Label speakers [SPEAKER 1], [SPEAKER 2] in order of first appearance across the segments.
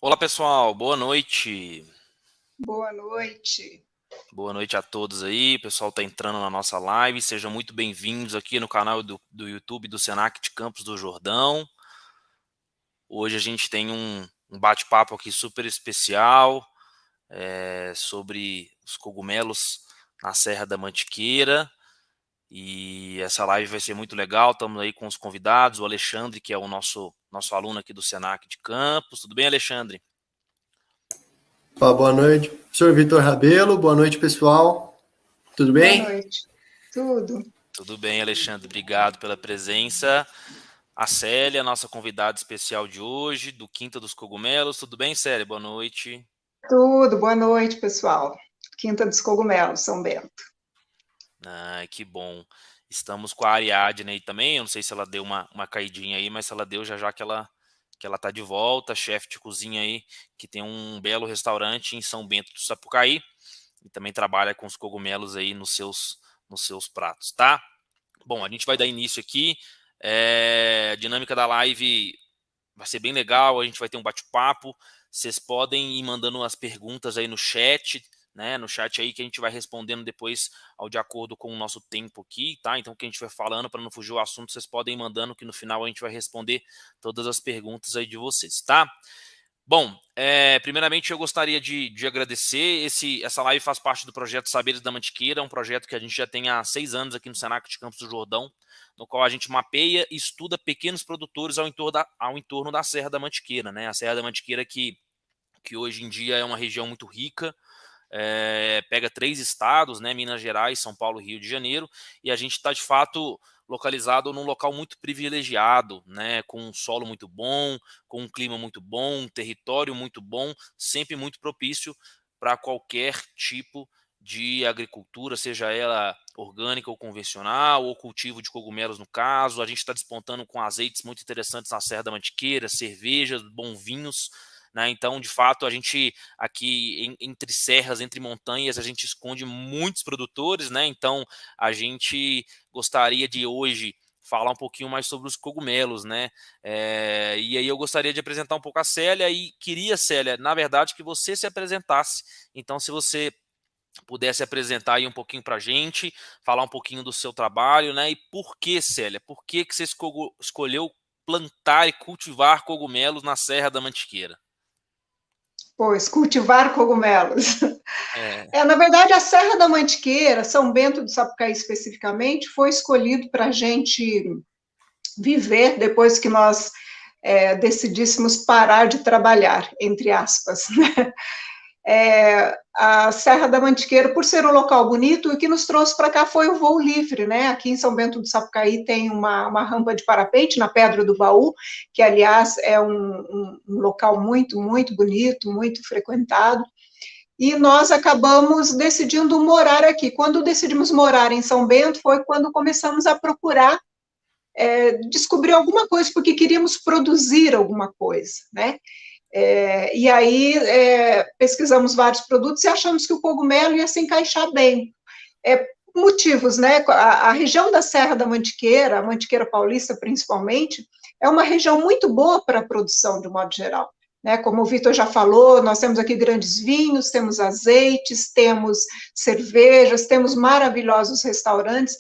[SPEAKER 1] Olá pessoal, boa noite.
[SPEAKER 2] Boa noite.
[SPEAKER 1] Boa noite a todos aí. O pessoal está entrando na nossa live. Sejam muito bem-vindos aqui no canal do YouTube do Senac de Campos do Jordão. Hoje a gente tem um bate-papo aqui super especial sobre os cogumelos na Serra da Mantiqueira. E essa live vai ser muito legal. Estamos aí com os convidados, o Alexandre, que é o nosso aluno aqui do Senac de Campos. Tudo bem, Alexandre?
[SPEAKER 3] Boa noite, professor Vitor Rabelo. Boa noite, pessoal. Tudo
[SPEAKER 2] Boa
[SPEAKER 3] bem?
[SPEAKER 2] noite. Tudo.
[SPEAKER 1] Tudo bem, Alexandre. Obrigado pela presença. A Célia, nossa convidada especial de hoje, do Quinta dos Cogumelos. Tudo bem, Célia? Boa noite.
[SPEAKER 2] Tudo. Boa noite, pessoal. Quinta dos Cogumelos, São Bento.
[SPEAKER 1] Ai, que bom. Estamos com a Ariadne aí também. Eu não sei se ela deu uma caidinha aí, mas se ela deu, já que ela tá de volta, chefe de cozinha aí, que tem um belo restaurante em São Bento do Sapucaí e também trabalha com os cogumelos aí nos seus pratos, tá? Bom, a gente vai dar início aqui. A dinâmica da live vai ser bem legal, a gente vai ter um bate-papo. Vocês podem ir mandando as perguntas aí no chat, né? No chat aí que a gente vai respondendo depois de acordo com o nosso tempo aqui, tá? Então, o que a gente vai falando, para não fugir o assunto, vocês podem ir mandando que no final a gente vai responder todas as perguntas aí de vocês, tá? Bom, primeiramente eu gostaria de agradecer. Essa live faz parte do projeto Saberes da Mantiqueira, um projeto que a gente já tem há 6 anos aqui no Senac de Campos do Jordão, no qual a gente mapeia e estuda pequenos produtores ao entorno da Serra da Mantiqueira, né? A Serra da Mantiqueira que hoje em dia é uma região muito rica, pega 3 estados, né? Minas Gerais, São Paulo e Rio de Janeiro, e a gente está de fato localizado num local muito privilegiado, né? Com um solo muito bom, com um clima muito bom, um território muito bom, sempre muito propício para qualquer tipo de agricultura, seja ela orgânica ou convencional, ou cultivo de cogumelos no caso. A gente está despontando com azeites muito interessantes na Serra da Mantiqueira, cervejas, bons vinhos, né? Então, de fato, a gente aqui entre serras, entre montanhas, a gente esconde muitos produtores, né? Então, a gente gostaria de hoje falar um pouquinho mais sobre os cogumelos, né? E aí eu gostaria de apresentar um pouco a Célia e queria, Célia, na verdade, que você se apresentasse. Então, se você pudesse apresentar aí um pouquinho para a gente, falar um pouquinho do seu trabalho, né? E por que, Célia? Por que você escolheu plantar e cultivar cogumelos na Serra da Mantiqueira?
[SPEAKER 2] Pois, cultivar cogumelos.
[SPEAKER 1] É,
[SPEAKER 2] Na verdade, a Serra da Mantiqueira, São Bento do Sapucaí especificamente, foi escolhido para a gente viver depois que nós decidíssemos parar de trabalhar, entre aspas, né? A Serra da Mantiqueira, por ser um local bonito, o que nos trouxe para cá foi o voo livre, né? Aqui em São Bento do Sapucaí tem uma rampa de parapente na Pedra do Baú, que, aliás, é um local muito, muito bonito, muito frequentado, e nós acabamos decidindo morar aqui. Quando decidimos morar em São Bento, foi quando começamos a procurar descobrir alguma coisa, porque queríamos produzir alguma coisa, né? E aí pesquisamos vários produtos e achamos que o cogumelo ia se encaixar bem. Motivos, né? A região da Serra da Mantiqueira, a Mantiqueira Paulista principalmente, é uma região muito boa para a produção, de modo geral. Né? Como o Vitor já falou, nós temos aqui grandes vinhos, temos azeites, temos cervejas, temos maravilhosos restaurantes,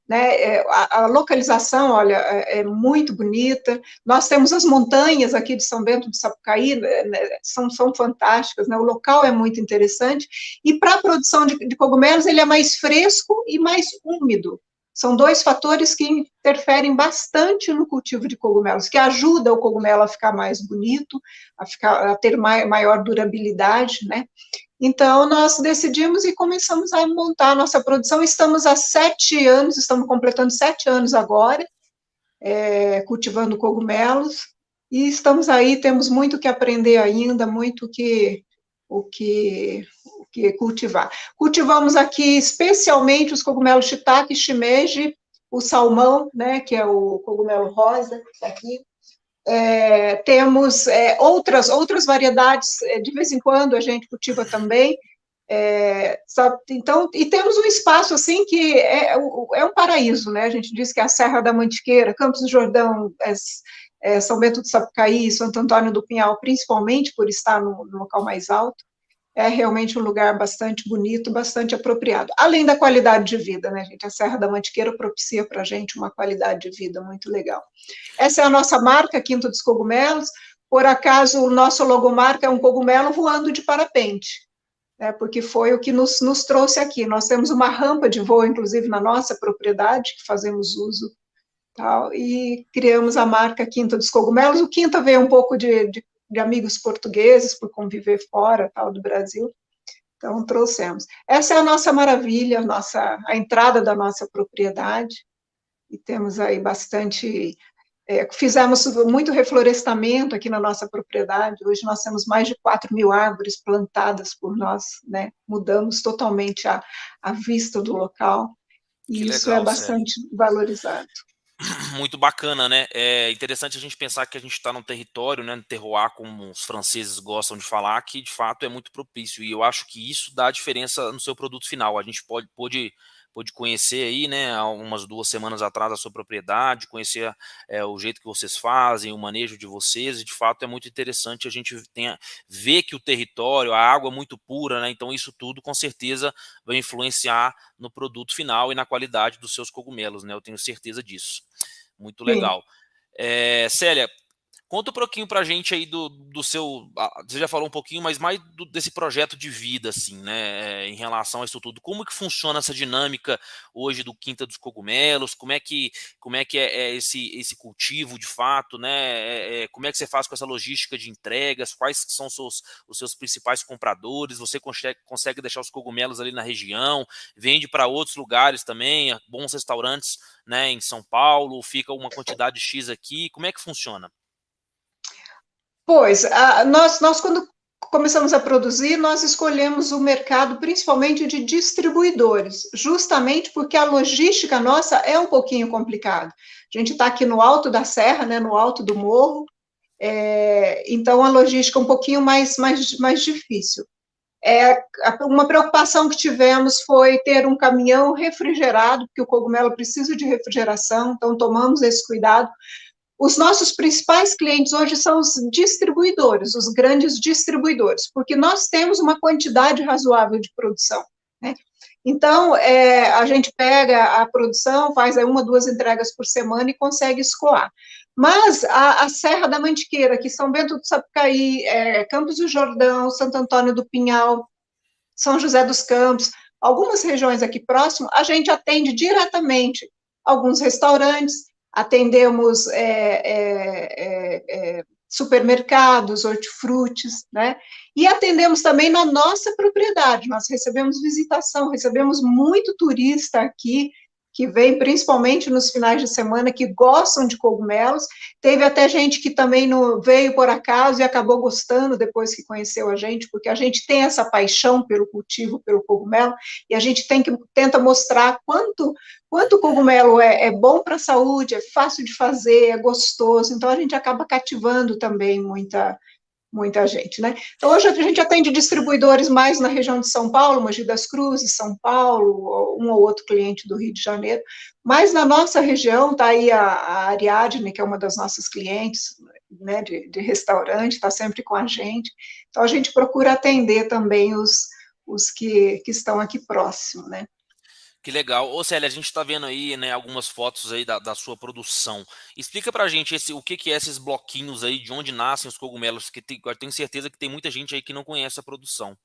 [SPEAKER 2] né? A localização, olha, é muito bonita. Nós temos as montanhas aqui de São Bento do Sapucaí, né? são fantásticas, né? O local é muito interessante. E para a produção de cogumelos, ele é mais fresco e mais úmido. São 2 fatores que interferem bastante no cultivo de cogumelos, que ajuda o cogumelo a ficar mais bonito, a ter maior durabilidade, né? Então, nós decidimos e começamos a montar a nossa produção. Estamos há 7 anos, estamos completando 7 anos agora, cultivando cogumelos, e estamos aí, temos muito que aprender ainda, muito o que cultivar. Cultivamos aqui especialmente os cogumelos shiitake, shimeji, o salmão, né, que é o cogumelo rosa aqui. Temos outras variedades, de vez em quando a gente cultiva também. Então, e temos um espaço assim que é um paraíso, né? A gente diz que é a Serra da Mantiqueira, Campos do Jordão São Bento do Sapucaí e Santo Antônio do Pinhal, principalmente por estar no local mais alto, é realmente um lugar bastante bonito, bastante apropriado. Além da qualidade de vida, né, gente? A Serra da Mantiqueira propicia para a gente uma qualidade de vida muito legal. Essa é a nossa marca, Quinta dos Cogumelos. Por acaso, o nosso logomarca é um cogumelo voando de parapente, né, porque foi o que nos trouxe aqui. Nós temos uma rampa de voo, inclusive, na nossa propriedade, que fazemos uso, tal, e criamos a marca Quinta dos Cogumelos. O Quinta veio um pouco de amigos portugueses, por conviver fora, tal, do Brasil, então trouxemos. Essa é a nossa maravilha, a entrada da nossa propriedade, e temos aí bastante... fizemos muito reflorestamento aqui na nossa propriedade. Hoje nós temos mais de 4.000 árvores plantadas por nós, né? Mudamos totalmente a vista do local, e
[SPEAKER 1] Que
[SPEAKER 2] isso
[SPEAKER 1] legal,
[SPEAKER 2] é bastante valorizado.
[SPEAKER 1] Muito bacana, né? É interessante a gente pensar que a gente está num território, né, no terroir, como os franceses gostam de falar, que de fato é muito propício, e eu acho que isso dá diferença no seu produto final. A gente pôde conhecer aí, né, há umas 2 semanas atrás a sua propriedade, conhecer o jeito que vocês fazem, o manejo de vocês, e de fato é muito interessante a gente ver que o território, a água é muito pura, né? Então isso tudo com certeza vai influenciar no produto final e na qualidade dos seus cogumelos, né? Eu tenho certeza disso. Muito
[SPEAKER 2] Sim.
[SPEAKER 1] legal. Célia, conta um pouquinho pra gente aí do seu... Você já falou um pouquinho, mas mais desse projeto de vida, assim, né? Em relação a isso tudo. Como que funciona essa dinâmica hoje do Quinta dos Cogumelos? Como é que é esse cultivo de fato, né? Como é que você faz com essa logística de entregas? Quais são os seus principais compradores? Você consegue deixar os cogumelos ali na região? Vende para outros lugares também? Bons restaurantes, né, em São Paulo? Fica uma quantidade X aqui? Como é que funciona?
[SPEAKER 2] Pois, nós quando começamos a produzir, nós escolhemos o mercado principalmente de distribuidores, justamente porque a logística nossa é um pouquinho complicada. A gente está aqui no alto da serra, né, no alto do morro, então a logística é um pouquinho mais difícil. Uma preocupação que tivemos foi ter um caminhão refrigerado, porque o cogumelo precisa de refrigeração, então tomamos esse cuidado. Os nossos principais clientes hoje são os distribuidores, os grandes distribuidores, porque nós temos uma quantidade razoável de produção, né? Então, a gente pega a produção, faz aí 1, 2 entregas por semana e consegue escoar. Mas a Serra da Mantiqueira, que São Bento do Sapucaí, Campos do Jordão, Santo Antônio do Pinhal, São José dos Campos, algumas regiões aqui próximo, a gente atende diretamente alguns restaurantes, atendemos supermercados, hortifrutis, né? E atendemos também na nossa propriedade. Nós recebemos visitação, recebemos muito turista aqui, que vem principalmente nos finais de semana, que gostam de cogumelos. Teve até gente que também veio por acaso e acabou gostando depois que conheceu a gente, porque a gente tem essa paixão pelo cultivo, pelo cogumelo, e a gente tenta mostrar quanto o cogumelo é bom para a saúde, é fácil de fazer, é gostoso, então a gente acaba cativando também muita gente, né? Então, hoje a gente atende distribuidores mais na região de São Paulo, Mogi das Cruzes, São Paulo, um ou outro cliente do Rio de Janeiro, mas na nossa região está aí a Ariadne, que é uma das nossas clientes, né, de restaurante, está sempre com a gente, então a gente procura atender também os que estão aqui próximo, né?
[SPEAKER 1] Que legal. Ô Célia, a gente está vendo aí, né, algumas fotos aí da sua produção. Explica pra gente o que é esses bloquinhos aí, de onde nascem os cogumelos, que eu tenho certeza que tem muita gente aí que não conhece a produção.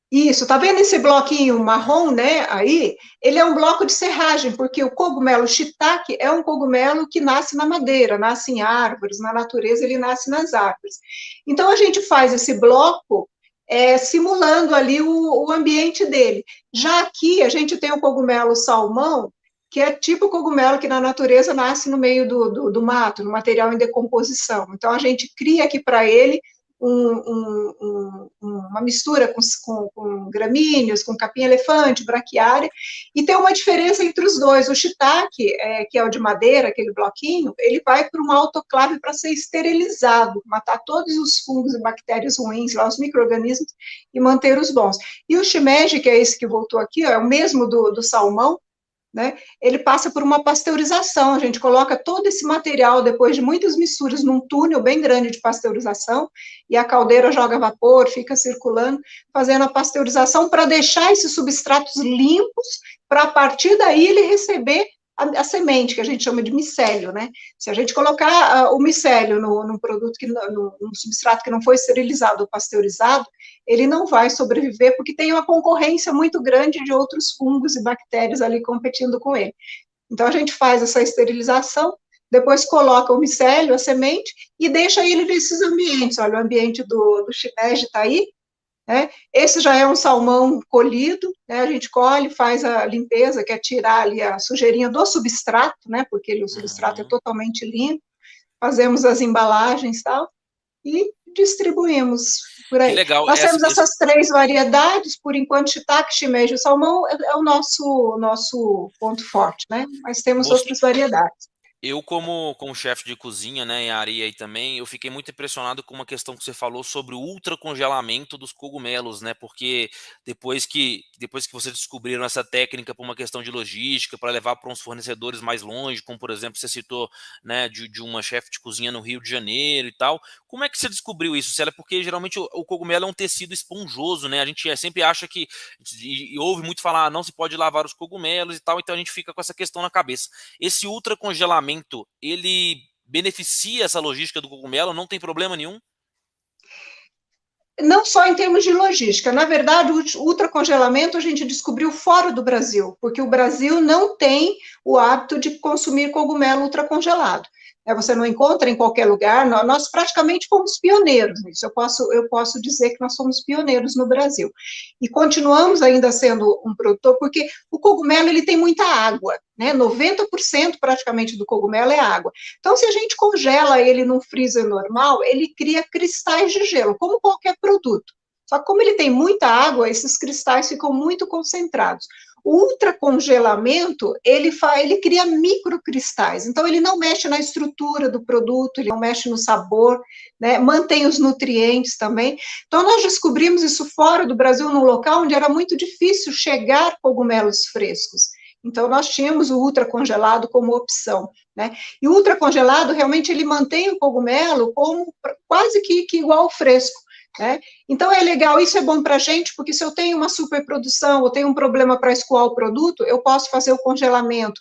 [SPEAKER 2] Isso, tá vendo esse bloquinho marrom, né, aí? Ele é um bloco de serragem, porque o cogumelo shiitake é um cogumelo que nasce na madeira, nasce em árvores, na natureza ele nasce nas árvores. Então, a gente faz esse bloco simulando ali o ambiente dele. Já aqui, a gente tem o cogumelo salmão, que é tipo o cogumelo que na natureza nasce no meio do mato, no material em decomposição. Então, a gente cria aqui para ele uma mistura com gramíneos, com capim-elefante, braquiária, e tem uma diferença entre os dois. O shiitake, que é o de madeira, aquele bloquinho, ele vai para uma autoclave para ser esterilizado, matar todos os fungos e bactérias ruins, lá, os micro-organismos, e manter os bons. E o shimeji, que é esse que voltou aqui, ó, é o mesmo do salmão, né, ele passa por uma pasteurização, a gente coloca todo esse material, depois de muitas misturas, num túnel bem grande de pasteurização, e a caldeira joga vapor, fica circulando, fazendo a pasteurização para deixar esses substratos limpos, para a partir daí ele receber a semente, que a gente chama de micélio, né? Se a gente colocar o micélio num produto, num substrato que não foi esterilizado ou pasteurizado, ele não vai sobreviver, porque tem uma concorrência muito grande de outros fungos e bactérias ali competindo com ele. Então, a gente faz essa esterilização, depois coloca o micélio, a semente, e deixa ele nesses ambientes. Olha, o ambiente do shimeji está aí, né? Esse já é um salmão colhido, né? A gente colhe, faz a limpeza, que é tirar ali a sujeirinha do substrato, né? Porque o substrato é totalmente limpo, fazemos as embalagens e tal, e distribuímos por
[SPEAKER 1] Que
[SPEAKER 2] aí.
[SPEAKER 1] legal.
[SPEAKER 2] Nós temos essas 3 variedades, por enquanto, shiitake, shimeji e salmão é o nosso ponto forte, né? Mas temos
[SPEAKER 1] Você,
[SPEAKER 2] outras variedades.
[SPEAKER 1] Eu, como chefe de cozinha, né, e a Ari aí também, eu fiquei muito impressionado com uma questão que você falou sobre o ultracongelamento dos cogumelos, né? Porque depois que vocês descobriram essa técnica por uma questão de logística, para levar para uns fornecedores mais longe, como por exemplo você citou, né, de uma chefe de cozinha no Rio de Janeiro e tal, como é que você descobriu isso, Célia? Porque geralmente o cogumelo é um tecido esponjoso, né? A gente sempre acha que, e ouve muito falar, não se pode lavar os cogumelos e tal, então a gente fica com essa questão na cabeça. Esse ultracongelamento, ele beneficia essa logística do cogumelo? Não tem problema nenhum?
[SPEAKER 2] Não só em termos de logística, na verdade, o ultracongelamento a gente descobriu fora do Brasil, porque o Brasil não tem o hábito de consumir cogumelo ultracongelado. Você não encontra em qualquer lugar, nós praticamente fomos pioneiros nisso, eu posso dizer que nós somos pioneiros no Brasil. E continuamos ainda sendo um produtor, porque o cogumelo ele tem muita água, né? 90% praticamente do cogumelo é água. Então, se a gente congela ele num freezer normal, ele cria cristais de gelo, como qualquer produto. Só que como ele tem muita água, esses cristais ficam muito concentrados. O ultracongelamento, ele cria microcristais, então ele não mexe na estrutura do produto, ele não mexe no sabor, né? Mantém os nutrientes também. Então, nós descobrimos isso fora do Brasil, num local onde era muito difícil chegar cogumelos frescos. Então, nós tínhamos o ultracongelado como opção, né? E o ultracongelado, realmente, ele mantém o cogumelo como quase que igual ao fresco, né? Então, é legal, isso é bom para a gente, porque se eu tenho uma superprodução, ou tenho um problema para escoar o produto, eu posso fazer o congelamento.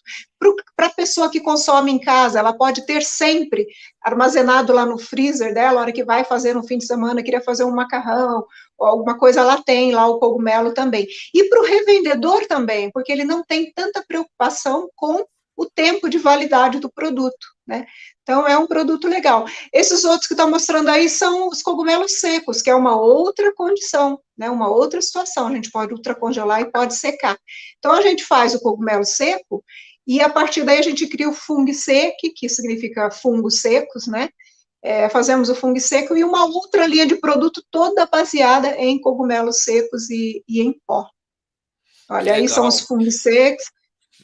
[SPEAKER 2] Para a pessoa que consome em casa, ela pode ter sempre armazenado lá no freezer dela, a hora que vai fazer no fim de semana, queria fazer um macarrão, ou alguma coisa, ela tem lá o cogumelo também. E para o revendedor também, porque ele não tem tanta preocupação com o tempo de validade do produto, né? Então, é um produto legal. Esses outros que estão mostrando aí são os cogumelos secos, que é uma outra condição, né? Uma outra situação. A gente pode ultracongelar e pode secar. Então, a gente faz o cogumelo seco e, a partir daí, a gente cria o fungo seco, que significa fungos secos, né? Fazemos o fungo seco e uma outra linha de produto toda baseada em cogumelos secos e em pó.
[SPEAKER 1] Que
[SPEAKER 2] Olha, aí são os
[SPEAKER 1] legal.
[SPEAKER 2] fungos secos,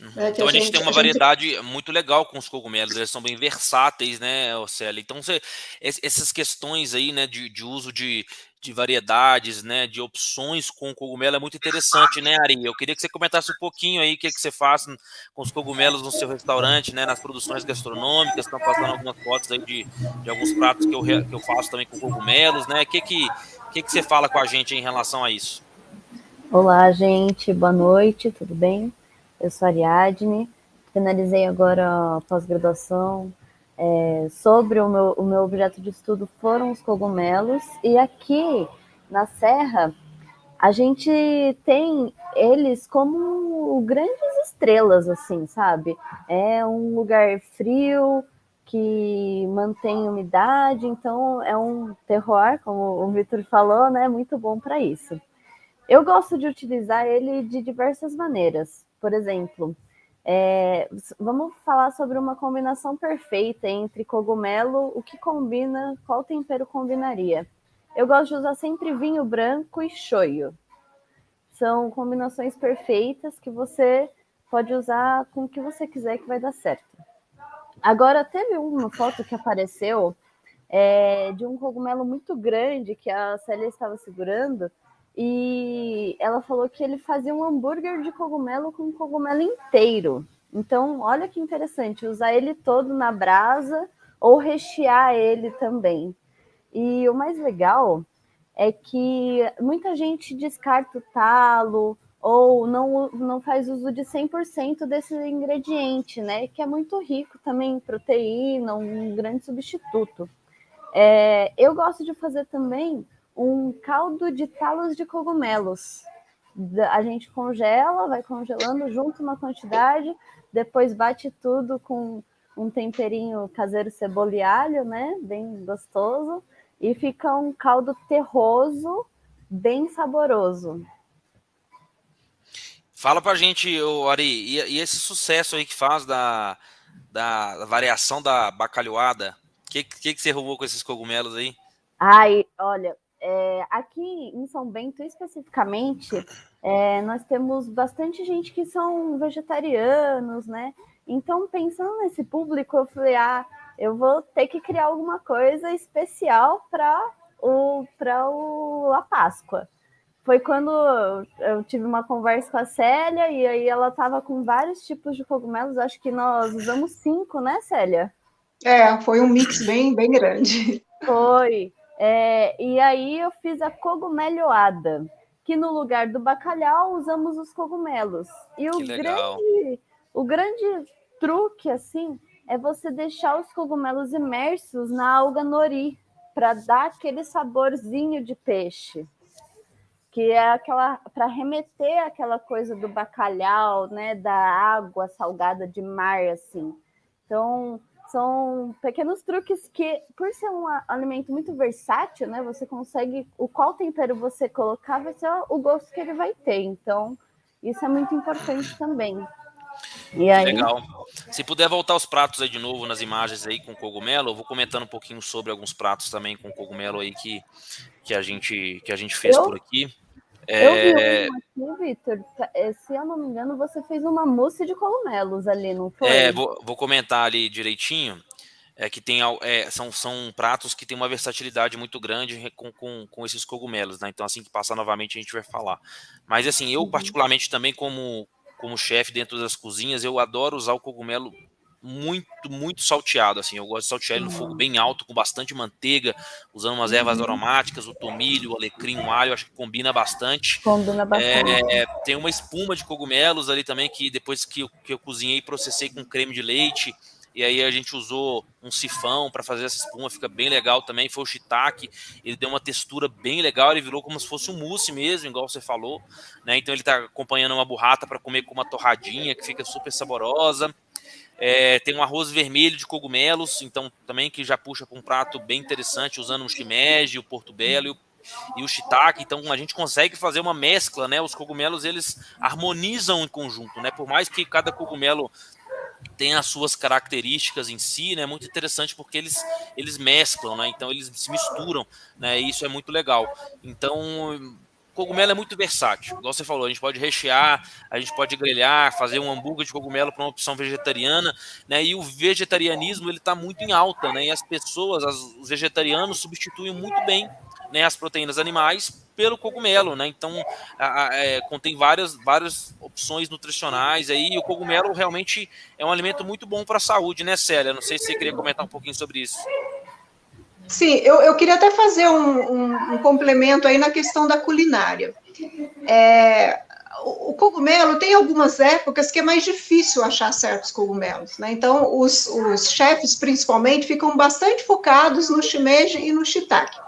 [SPEAKER 1] Uhum.
[SPEAKER 2] né, que
[SPEAKER 1] Então a gente tem uma
[SPEAKER 2] a gente
[SPEAKER 1] variedade muito legal com os cogumelos, eles são bem versáteis, né, Océlia? Então essas questões aí, né, de uso de variedades, né, de opções com cogumelo é muito interessante, né, Ari? Eu queria que você comentasse um pouquinho aí o que você faz com os cogumelos no seu restaurante, né, nas produções gastronômicas, estão passando algumas fotos aí de alguns pratos que eu faço também com cogumelos, né? O que você fala com a gente em relação a isso?
[SPEAKER 4] Olá, gente, boa noite, tudo bem? Eu sou a Ariadne, finalizei agora a pós-graduação. Sobre o meu objeto de estudo foram os cogumelos, e aqui na Serra a gente tem eles como grandes estrelas, assim, sabe? É um lugar frio que mantém umidade, então é um terroir, como o Vitor falou, né? Muito bom para isso. Eu gosto de utilizar ele de diversas maneiras. Por exemplo, vamos falar sobre uma combinação perfeita entre cogumelo, o que combina, qual tempero combinaria. Eu gosto de usar sempre vinho branco e shoyu. São combinações perfeitas que você pode usar com o que você quiser que vai dar certo. Agora, teve uma foto que apareceu de um cogumelo muito grande que a Célia estava segurando, e ela falou que ele fazia um hambúrguer de cogumelo com cogumelo inteiro. Então, olha que interessante, usar ele todo na brasa ou rechear ele também. E o mais legal é que muita gente descarta o talo ou não faz uso de 100% desse ingrediente, né? Que é muito rico também em proteína, um grande substituto. Eu gosto de fazer também um caldo de talos de cogumelos. A gente congela, vai congelando junto uma quantidade, depois bate tudo com um temperinho caseiro, cebola e alho, né? Bem gostoso. E fica um caldo terroso, bem saboroso.
[SPEAKER 1] Fala pra gente, Ari, e esse sucesso aí que faz da variação da bacalhoada? O que você roubou com esses cogumelos aí?
[SPEAKER 4] Ai, olha, aqui em São Bento, especificamente, nós temos bastante gente que são vegetarianos, né? Então, pensando nesse público, eu falei, eu vou ter que criar alguma coisa especial para a Páscoa. Foi quando eu tive uma conversa com a Célia, e aí ela estava com vários tipos de cogumelos, acho que nós usamos 5, né, Célia?
[SPEAKER 2] Foi um mix bem, bem grande.
[SPEAKER 4] Foi. E aí eu fiz a cogumelhoada, que no lugar do bacalhau usamos os cogumelos. E o grande truque, assim, é você deixar os cogumelos imersos na alga nori, para dar aquele saborzinho de peixe, que é aquela, para remeter aquela coisa do bacalhau, né, da água salgada de mar, assim. Então, são pequenos truques que, por ser um alimento muito versátil, né, você consegue, qual tempero você colocar vai ser o gosto que ele vai ter. Então, isso é muito importante também. E aí...
[SPEAKER 1] Legal. Se puder voltar os pratos aí de novo nas imagens aí com cogumelo, eu vou comentando um pouquinho sobre alguns pratos também com cogumelo aí que a gente fez por aqui.
[SPEAKER 4] Eu vi um aqui, Vitor, se eu não me engano, você fez uma mousse de cogumelos ali, não foi?
[SPEAKER 1] Vou comentar ali direitinho. Que tem, são pratos que tem uma versatilidade muito grande com esses cogumelos, né? Então, assim que passar novamente, a gente vai falar. Mas, assim, eu particularmente também, como chefe dentro das cozinhas, eu adoro usar o cogumelo muito, muito salteado, assim. Eu gosto de saltear ele no fogo bem alto, com bastante manteiga, usando umas ervas aromáticas, o tomilho, o alecrim, o alho, acho que combina bastante.
[SPEAKER 4] Combina bastante.
[SPEAKER 1] Tem uma espuma de cogumelos ali também, que depois que eu cozinhei, processei com creme de leite. E aí a gente usou um sifão para fazer essa espuma, fica bem legal também. Foi o shiitake, ele deu uma textura bem legal, ele virou como se fosse um mousse mesmo, igual você falou, né? Então ele está acompanhando uma burrata para comer com uma torradinha, que fica super saborosa. Tem um arroz vermelho de cogumelos, então também que já puxa para um prato bem interessante, usando o shimeji, o portobello e o shiitake. Então a gente consegue fazer uma mescla, né? Os cogumelos, eles harmonizam em conjunto, né? Por mais que cada cogumelo tem as suas características em si, né? Muito interessante porque eles mesclam, né? Então eles se misturam, né? E isso é muito legal. Então, cogumelo é muito versátil. Igual você falou, a gente pode rechear, a gente pode grelhar, fazer um hambúrguer de cogumelo para uma opção vegetariana, né? E o vegetarianismo, ele está muito em alta, né? E as pessoas, os vegetarianos substituem muito bem, né, as proteínas animais pelo cogumelo, né? Então contém várias opções nutricionais aí, e o cogumelo realmente é um alimento muito bom para a saúde, né, Célia? Não sei se você queria comentar um pouquinho sobre isso.
[SPEAKER 2] Sim, eu queria até fazer um complemento aí na questão da culinária. O cogumelo tem algumas épocas que é mais difícil achar certos cogumelos, né? Então, os chefes, principalmente, ficam bastante focados no shimeji e no shiitake.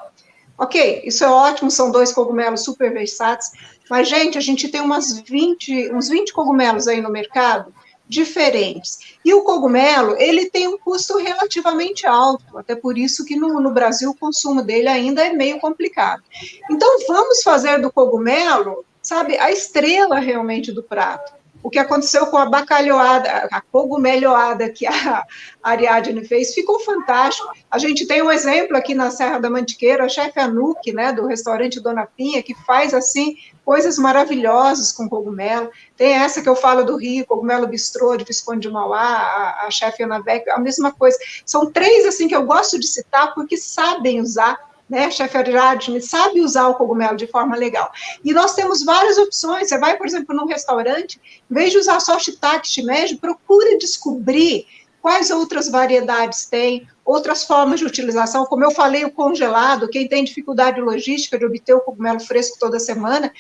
[SPEAKER 2] Ok, isso é ótimo, são 2 cogumelos super versáteis, mas, gente, a gente tem uns 20 cogumelos aí no mercado, diferentes. E o cogumelo, ele tem um custo relativamente alto, até por isso que no Brasil o consumo dele ainda é meio complicado. Então, vamos fazer do cogumelo, sabe, a estrela realmente do prato. O que aconteceu com a bacalhoada, a cogumelhoada que a Ariadne fez, ficou fantástico. A gente tem um exemplo aqui na Serra da Mantiqueira, a chefe Anuque, né, do restaurante Dona Pinha, que faz, assim, coisas maravilhosas com cogumelo. Tem essa que eu falo do Rio, Cogumelo Bistrô, de Visconde de Mauá, a chefe Ana Beck, a mesma coisa. São 3, assim, que eu gosto de citar, porque sabem usar né? A chefe Ariadne sabe usar o cogumelo de forma legal. E nós temos várias opções. Você vai, por exemplo, num restaurante, em vez de usar só shiitake, shimeji, procure descobrir quais outras variedades tem, outras formas de utilização. Como eu falei, o congelado, quem tem dificuldade logística de obter o cogumelo fresco toda semana,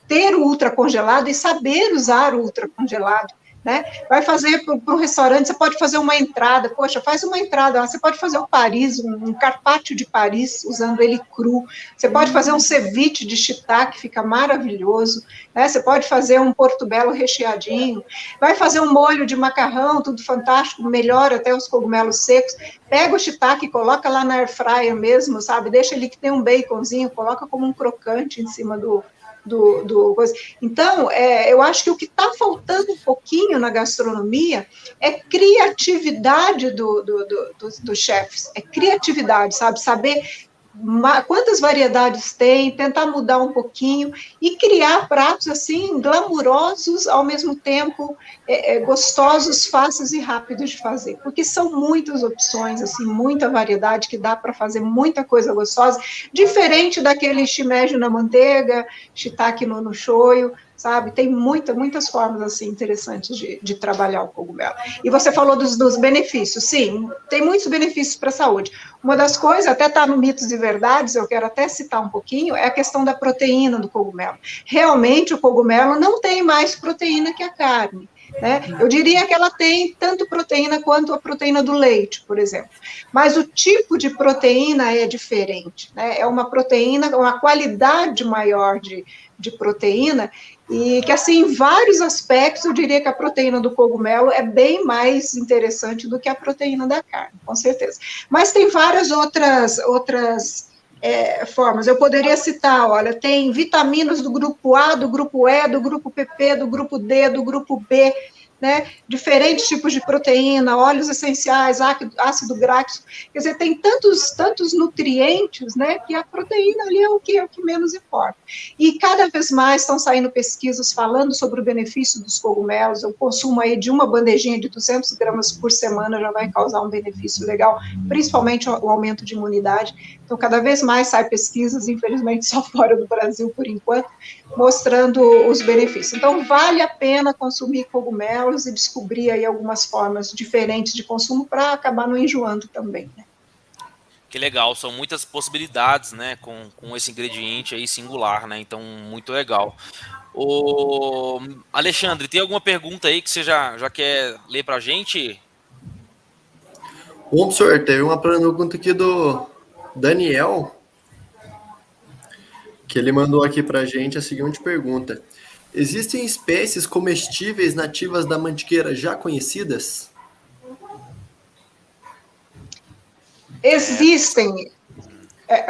[SPEAKER 2] ter o ultracongelado e saber usar o ultracongelado, né? Vai fazer para o restaurante, você pode fazer uma entrada, poxa, faz uma entrada, você pode fazer um Paris, um carpaccio de Paris, usando ele cru, você pode fazer um ceviche de shiitake, fica maravilhoso, né? Você pode fazer um portobello recheadinho, vai fazer um molho de macarrão, tudo fantástico, melhora até os cogumelos secos, pega o shiitake, coloca lá na air fryer mesmo, sabe, deixa ele que tem um baconzinho, coloca como um crocante em cima do Então, eu acho que o que está faltando um pouquinho na gastronomia é criatividade dos chefes, é criatividade, sabe? Saber quantas variedades tem, tentar mudar um pouquinho e criar pratos assim glamurosos, ao mesmo tempo gostosos, fáceis e rápidos de fazer, porque são muitas opções, assim, muita variedade que dá para fazer muita coisa gostosa, diferente daquele shimeji na manteiga, shiitake no shoyu, sabe? Tem muitas formas assim interessantes de trabalhar o cogumelo. E você falou dos benefícios, sim, tem muitos benefícios para a saúde. Uma das coisas, até está no Mitos e Verdades, eu quero até citar um pouquinho, é a questão da proteína do cogumelo. Realmente, o cogumelo não tem mais proteína que a carne, né? Eu diria que ela tem tanto proteína quanto a proteína do leite, por exemplo. Mas o tipo de proteína é diferente, né? É uma proteína, uma qualidade maior de proteína, e que, assim, em vários aspectos, eu diria que a proteína do cogumelo é bem mais interessante do que a proteína da carne, com certeza. Mas tem várias outras formas. Eu poderia citar, olha, tem vitaminas do grupo A, do grupo E, do grupo PP, do grupo D, do grupo B, né? Diferentes tipos de proteína, óleos essenciais, ácido gráfico, quer dizer, tem tantos nutrientes, né, que a proteína ali é o que menos importa. E cada vez mais estão saindo pesquisas falando sobre o benefício dos cogumelos, o consumo aí de uma bandejinha de 200 gramas por semana já vai causar um benefício legal, principalmente o aumento de imunidade. Então, cada vez mais saem pesquisas, infelizmente só fora do Brasil por enquanto, mostrando os benefícios. Então, vale a pena consumir cogumelos e descobrir aí algumas formas diferentes de consumo para acabar não enjoando também, né?
[SPEAKER 1] Que legal, são muitas possibilidades, né, com esse ingrediente aí singular, né, então muito legal. O Alexandre, tem alguma pergunta aí que você já quer ler pra gente?
[SPEAKER 3] Bom, professor, teve uma pergunta aqui do Daniel, que ele mandou aqui pra gente a seguinte pergunta: existem espécies comestíveis nativas da mantiqueira já conhecidas?
[SPEAKER 2] Existem.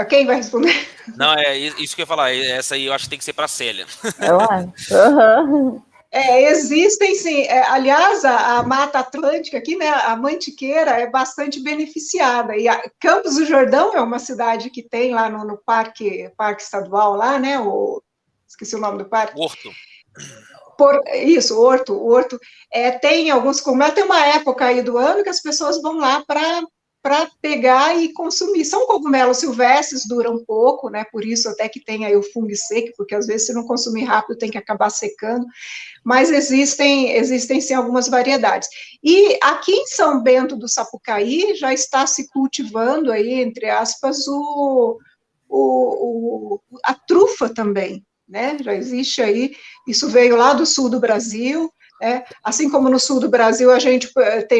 [SPEAKER 2] Quem vai responder?
[SPEAKER 1] Não, é isso que eu ia falar. Essa aí eu acho que tem que ser para a Célia.
[SPEAKER 4] Eu acho. Uhum.
[SPEAKER 2] Existem sim. Aliás, a Mata Atlântica aqui, né, a mantiqueira é bastante beneficiada. E Campos do Jordão é uma cidade que tem lá no parque estadual, lá, né? Esqueci o nome do parque.
[SPEAKER 1] Horto.
[SPEAKER 2] Isso, Horto. Tem alguns cogumelos, tem uma época aí do ano que as pessoas vão lá para pegar e consumir. São cogumelos silvestres, duram pouco, né? Por isso até que tem aí o fungo seco, porque às vezes se não consumir rápido tem que acabar secando. Mas existem sim algumas variedades. E aqui em São Bento do Sapucaí já está se cultivando aí, entre aspas, a trufa também, né? Já existe aí, isso veio lá do sul do Brasil, né? Assim como no sul do Brasil a gente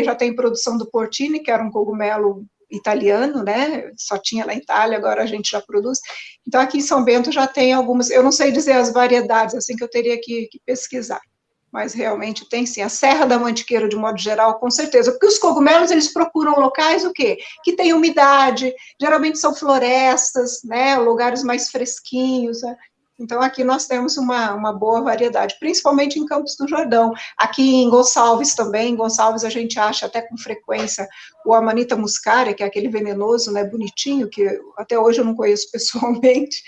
[SPEAKER 2] já tem produção do porcini, que era um cogumelo italiano, né? Só tinha na Itália, agora a gente já produz. Então aqui em São Bento já tem algumas, eu não sei dizer as variedades, assim que eu teria que pesquisar, mas realmente tem sim. A Serra da Mantiqueira, de modo geral, com certeza, porque os cogumelos, eles procuram locais, o quê? Que tem umidade, geralmente são florestas, né, lugares mais fresquinhos, né? Então, aqui nós temos uma boa variedade, principalmente em Campos do Jordão. Aqui em Gonçalves também, em Gonçalves a gente acha até com frequência o Amanita muscaria, que é aquele venenoso, né, bonitinho, que até hoje eu não conheço pessoalmente,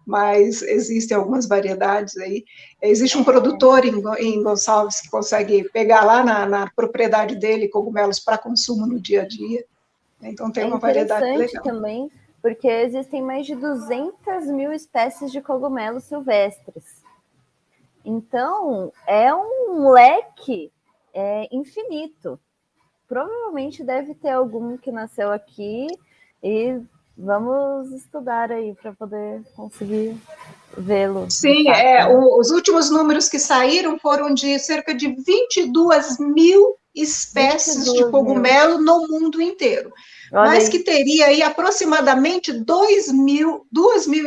[SPEAKER 2] mas existem algumas variedades aí. Existe um produtor em Gonçalves que consegue pegar lá na propriedade dele cogumelos para consumo no dia a dia. Então tem uma variedade legal.
[SPEAKER 4] Também, porque existem mais de 200 mil espécies de cogumelos silvestres. Então, é um leque infinito. Provavelmente deve ter algum que nasceu aqui e vamos estudar aí para poder conseguir vê-lo.
[SPEAKER 2] Sim, os últimos números que saíram foram de cerca de 22 mil espécies de cogumelo no mundo inteiro. Olha mas aí. Que teria aí aproximadamente 2 mil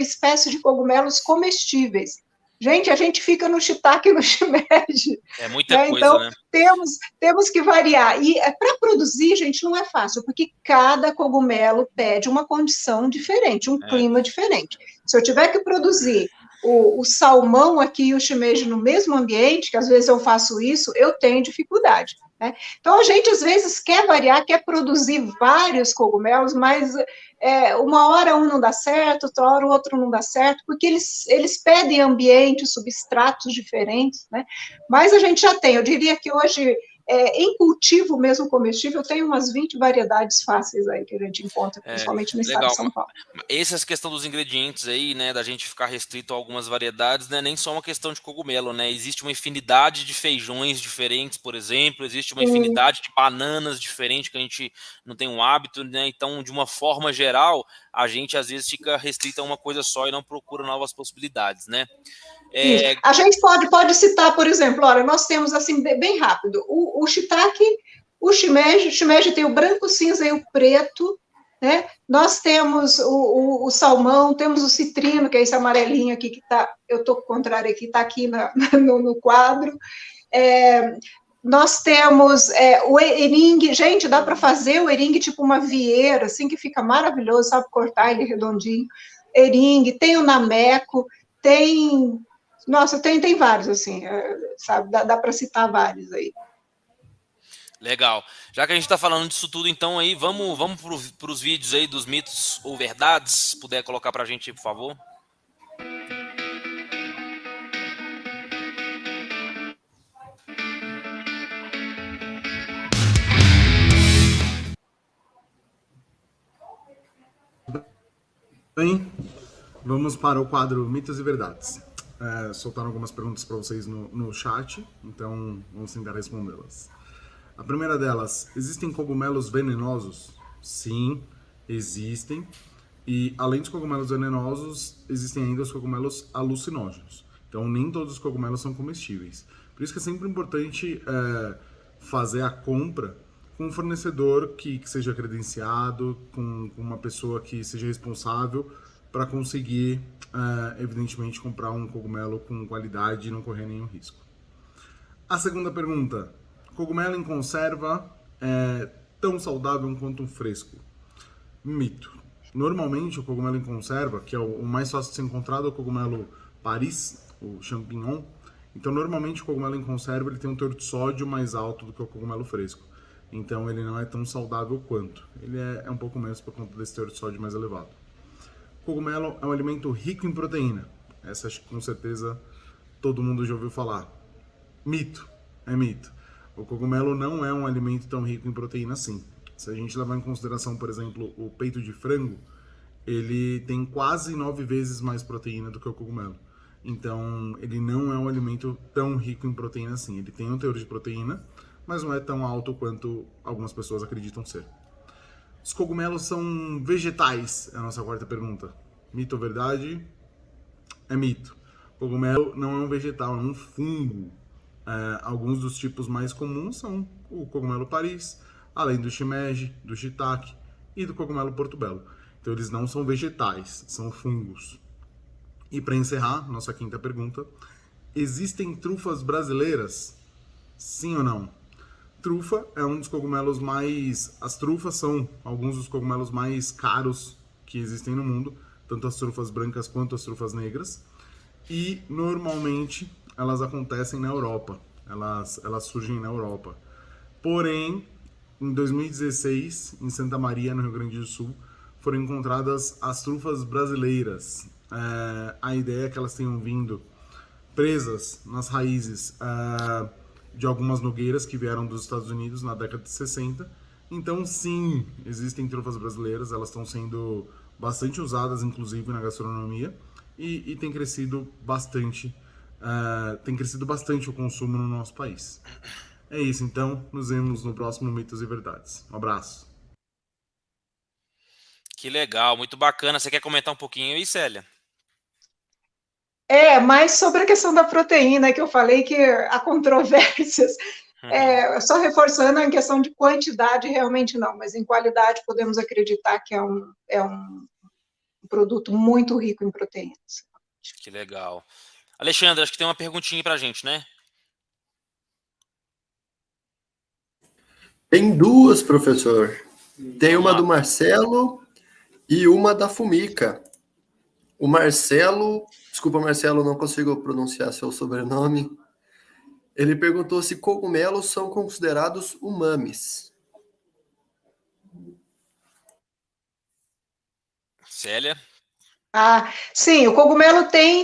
[SPEAKER 2] espécies de cogumelos comestíveis. Gente, a gente fica no shiitake e no shimeji.
[SPEAKER 1] É muita coisa,
[SPEAKER 2] então,
[SPEAKER 1] né?
[SPEAKER 2] Temos que variar. E para produzir, gente, não é fácil, porque cada cogumelo pede uma condição diferente, um clima diferente. Se eu tiver que produzir o salmão aqui e o shimeji no mesmo ambiente, que às vezes eu faço isso, eu tenho dificuldade. Né? Então, a gente, às vezes, quer variar, quer produzir vários cogumelos, mas uma hora um não dá certo, outra hora o outro não dá certo, porque eles pedem ambientes, substratos diferentes, né? Mas a gente já tem, eu diria que hoje, em cultivo mesmo comestível, tem umas 20 variedades fáceis aí que a gente encontra, principalmente no estado de São Paulo.
[SPEAKER 1] Essa questão dos ingredientes aí, né, da gente ficar restrito a algumas variedades, né, nem só uma questão de cogumelo, né, existe uma infinidade de feijões diferentes, por exemplo, existe uma infinidade de bananas diferentes que a gente não tem um hábito, né, então, de uma forma geral, a gente às vezes fica restrito a uma coisa só e não procura novas possibilidades, né.
[SPEAKER 2] A gente pode citar, por exemplo, olha, nós temos assim, bem rápido, o shiitake, o shimeji tem o branco, cinza e o preto, né? Nós temos o salmão, temos o citrino, que é esse amarelinho aqui que tá, eu tô com o contrário aqui, tá aqui no quadro. Nós temos o eringue, gente, dá para fazer o eringue tipo uma vieira, assim, que fica maravilhoso, sabe, cortar ele redondinho. Eringue, tem o nameco, tem vários, assim, sabe, dá para citar vários aí.
[SPEAKER 1] Legal. Já que a gente está falando disso tudo, então aí, vamos para os vídeos aí dos mitos ou verdades, se puder colocar para a gente, por favor.
[SPEAKER 5] Bem, vamos para o quadro Mitos e Verdades. Soltaram algumas perguntas para vocês no chat, então vamos tentar respondê-las. A primeira delas, existem cogumelos venenosos? Sim, existem. E além dos cogumelos venenosos, existem ainda os cogumelos alucinógenos. Então nem todos os cogumelos são comestíveis. Por isso que é sempre importante fazer a compra com um fornecedor que seja credenciado, com uma pessoa que seja responsável para conseguir, evidentemente, comprar um cogumelo com qualidade e não correr nenhum risco. A segunda pergunta, cogumelo em conserva é tão saudável quanto um fresco? Mito. Normalmente o cogumelo em conserva, que é o mais fácil de ser encontrado, é o cogumelo Paris, o champignon. Então normalmente o cogumelo em conserva ele tem um teor de sódio mais alto do que o cogumelo fresco. Então ele não é tão saudável quanto. Ele é um pouco menos por conta desse teor de sódio mais elevado. O cogumelo é um alimento rico em proteína. Essa acho que com certeza todo mundo já ouviu falar. Mito. É mito. O cogumelo não é um alimento tão rico em proteína assim. Se a gente levar em consideração, por exemplo, o peito de frango, ele tem quase 9 vezes mais proteína do que o cogumelo. Então, ele não é um alimento tão rico em proteína assim. Ele tem um teor de proteína, mas não é tão alto quanto algumas pessoas acreditam ser. Os cogumelos são vegetais? É a nossa quarta pergunta. Mito ou verdade? É mito. O cogumelo não é um vegetal, é um fungo. Alguns dos tipos mais comuns são o cogumelo Paris, além do shimeji, do shiitake e do cogumelo portobello. Então eles não são vegetais, são fungos. E para encerrar, nossa quinta pergunta, existem trufas brasileiras? Sim ou não? Trufa é um dos cogumelos mais... As trufas são alguns dos cogumelos mais caros que existem no mundo, tanto as trufas brancas quanto as trufas negras. E normalmente elas acontecem na Europa, elas surgem na Europa. Porém, em 2016, em Santa Maria, no Rio Grande do Sul, foram encontradas as trufas brasileiras. A ideia é que elas tenham vindo presas nas raízes de algumas nogueiras que vieram dos Estados Unidos na década de 60 Então, sim, existem trufas brasileiras, elas estão sendo bastante usadas, inclusive, na gastronomia, e tem crescido bastante o consumo no nosso país. É isso, então, nos vemos no próximo Mitos e Verdades. Um abraço.
[SPEAKER 1] Que legal, muito bacana. Você quer comentar um pouquinho aí, Célia?
[SPEAKER 2] Mas sobre a questão da proteína, que eu falei que há controvérsias, só reforçando a questão de quantidade, realmente não, mas em qualidade podemos acreditar que é um produto muito rico em proteínas.
[SPEAKER 1] Que legal. Alexandre, acho que tem uma perguntinha pra gente, né?
[SPEAKER 3] Tem duas, professor. Tem
[SPEAKER 1] Vamos
[SPEAKER 3] uma
[SPEAKER 1] lá.
[SPEAKER 3] do Marcelo e uma da Fumica. O Marcelo, desculpa, Marcelo, não consigo pronunciar seu sobrenome. Ele perguntou se cogumelos são considerados umamis.
[SPEAKER 1] Célia?
[SPEAKER 2] Sim, o cogumelo tem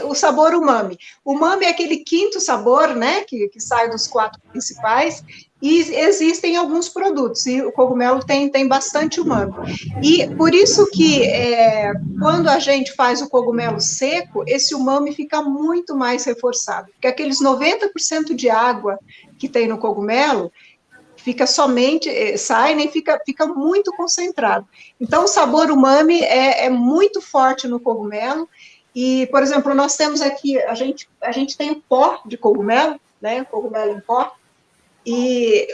[SPEAKER 2] o sabor umami. Umami é aquele quinto sabor, né, que sai dos 4 principais, e existem alguns produtos, e o cogumelo tem bastante umami. E por isso que quando a gente faz o cogumelo seco, esse umami fica muito mais reforçado, porque aqueles 90% de água que tem no cogumelo, fica somente, sai, nem fica muito concentrado. Então, o sabor umami é muito forte no cogumelo, e, por exemplo, nós temos aqui, a gente tem pó de cogumelo, né, cogumelo em pó, e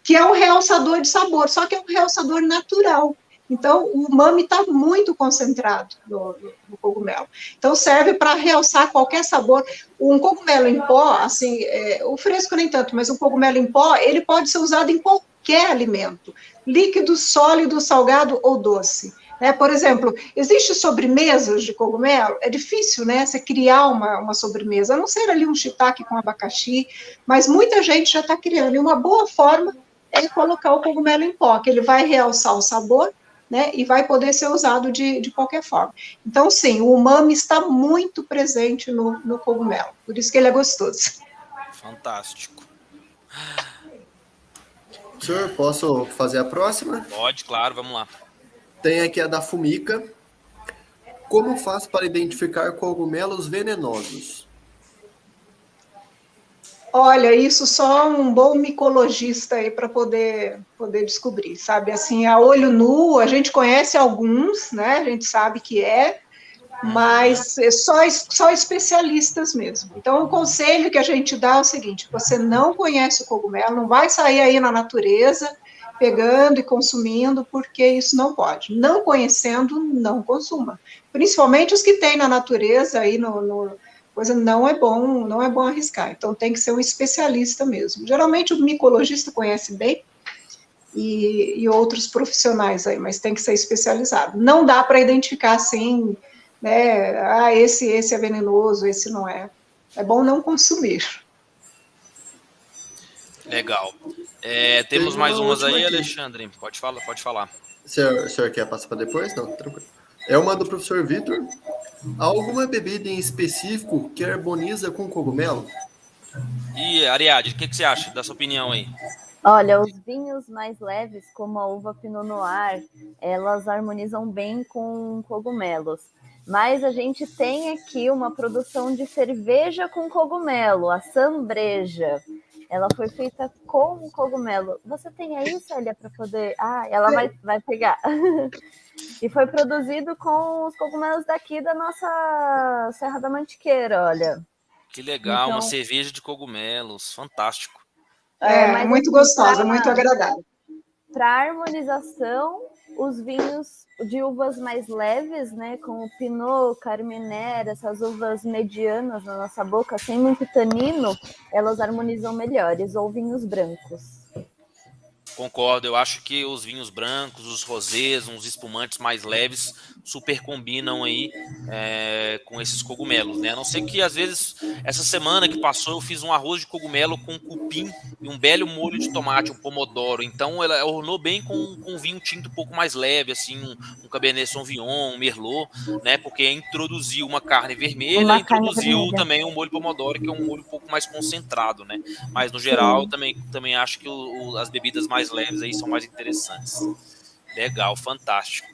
[SPEAKER 2] que é um realçador de sabor, só que é um realçador natural. Então, o umami está muito concentrado no cogumelo. Então, serve para realçar qualquer sabor. Um cogumelo em pó, assim, o fresco nem tanto, mas um cogumelo em pó, ele pode ser usado em qualquer alimento, líquido, sólido, salgado ou doce. Por exemplo, existe sobremesas de cogumelo? É difícil, né, você criar uma sobremesa, a não ser ali um shiitake com abacaxi, mas muita gente já está criando, e uma boa forma é colocar o cogumelo em pó, que ele vai realçar o sabor, né, e vai poder ser usado de qualquer forma. Então, sim, o umami está muito presente no cogumelo, por isso que ele é gostoso.
[SPEAKER 1] Fantástico.
[SPEAKER 3] Senhor, posso fazer a próxima?
[SPEAKER 1] Pode, claro, vamos lá.
[SPEAKER 3] Tem aqui a da Fumica. Como faz para identificar cogumelos venenosos?
[SPEAKER 2] Olha, isso só um bom micologista aí para poder descobrir, sabe? Assim, a olho nu, a gente conhece alguns, né? A gente sabe que mas é só especialistas mesmo. Então, o conselho que a gente dá é o seguinte: você não conhece o cogumelo, não vai sair aí na natureza pegando e consumindo, porque isso não pode. Não conhecendo, não consuma. Principalmente os que tem na natureza aí coisa não é bom arriscar. Então tem que ser um especialista mesmo. Geralmente o micologista conhece bem e outros profissionais aí, mas tem que ser especializado. Não dá para identificar assim, né? Esse é venenoso, esse não é. É bom não consumir.
[SPEAKER 1] Legal. Temos mais umas aí, Alexandre. Pode falar.
[SPEAKER 3] O senhor quer passar para depois? Não, tranquilo. É uma do professor Vitor. Há alguma bebida em específico que harmoniza com cogumelo?
[SPEAKER 1] E, Ariadne, o que você acha? Dá sua opinião aí.
[SPEAKER 4] Olha, os vinhos mais leves, como a uva Pinot Noir, elas harmonizam bem com cogumelos. Mas a gente tem aqui uma produção de cerveja com cogumelo, a Sambreja. Ela foi feita com cogumelo. Você tem aí, Célia, para poder... ela vai pegar. E foi produzido com os cogumelos daqui da nossa Serra da Mantiqueira, olha.
[SPEAKER 1] Que legal, então, uma cerveja de cogumelos, fantástico.
[SPEAKER 2] Mas muito gostosa, muito agradável.
[SPEAKER 4] Para harmonização, os vinhos de uvas mais leves, né, com o Pinot, Carmener, essas uvas medianas na nossa boca, sem muito tanino, elas harmonizam melhores, ou vinhos brancos.
[SPEAKER 1] Concordo, eu acho que os vinhos brancos, os rosés, uns espumantes mais leves, super combinam aí com esses cogumelos, né? A não ser que, às vezes, essa semana que passou, eu fiz um arroz de cogumelo com cupim e um belo molho de tomate, um pomodoro. Então, ela ornou bem com um vinho tinto um pouco mais leve, assim, um Cabernet Sauvignon, um Merlot, né? Porque introduziu uma carne vermelha, introduziu também um molho pomodoro, que é um molho um pouco mais concentrado, né? Mas, no geral, também acho que as bebidas mais mais leves aí são mais interessantes. Legal, fantástico.